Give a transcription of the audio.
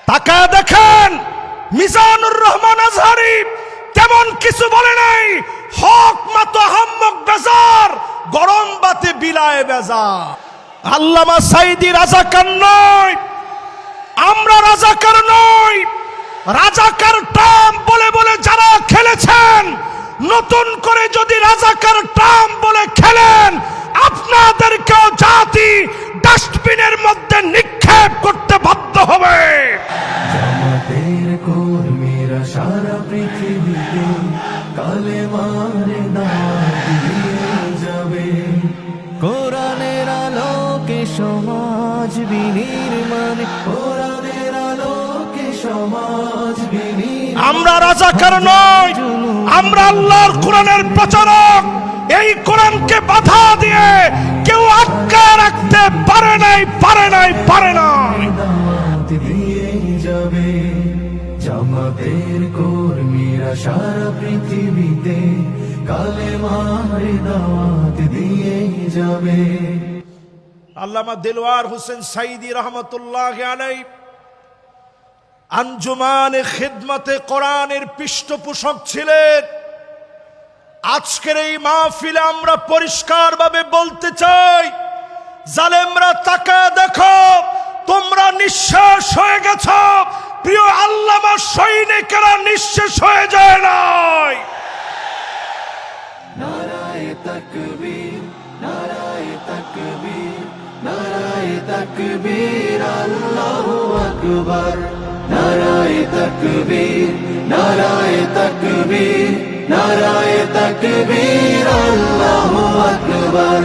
তাকায় দেখেন মিজানুর রহমান আজহারি তেমন কিছু বলে নাই, হক মত হাম্মক বেজার, গরম বাতে বিলায় বেজার। আল্লামা সাইদি রাজাকার নয়, আমরা রাজাকার নই। রাজাকার টার্ম বলে বলে যারা খেলেছেন, নতুন করে যদি রাজাকার টার্ম বলে খেলেন, আপনাদেরকেও জাতি ডাস্টবিনের মধ্যে নিক্ষেপ করতে বাধ্য হবে। জামাতের কর্মীরা সারা পৃথিবীতে কালেমার দাওয়াত দিয়ে যাবে। কোরআনের আলোকে সমাজ বিনির্মাণ, কোরআনের আলোকে সমাজ বিনির্মাণ। আমরা রাজাকার নই, আমরা আল্লাহর কোরআনের প্রচারক। এই কোরআনকে বাধা দিয়ে কেউ আটকায় রাখতে পারে নাই, পারে নাই, পারে নাই। দাওয়াত দিয়ে যাবে। জামাতের কর্মীরা সারা পৃথিবীতে কালেমার দাওয়াত দিয়ে যাবে। আল্লামা দিলওয়ার হোসেন সাইদি রহমতুল্লাহ আলাইহি আঞ্জুমানে খিদমতে কোরআনের পৃষ্ঠপোষক ছিলেন। আজকের এই মাহফিলে আমরা পরিষ্কারভাবে বলতে চাই, জালেমরা তাকায় দেখো, তোমরা নিঃশেষ হয়ে গেছ। প্রিয় আল্লামা সৈনিকেরা নিঃশেষ হয়ে যায় নাই। নারায়ে তাকবীর, নারায়ে তাকবীর, নারায়ে তাকবীর, আল্লাহু আকবার। নারায়ে তাকবীর, নারায়ে তাকবীর, নারায়ে তাকবীর, আল্লাহু আকবার।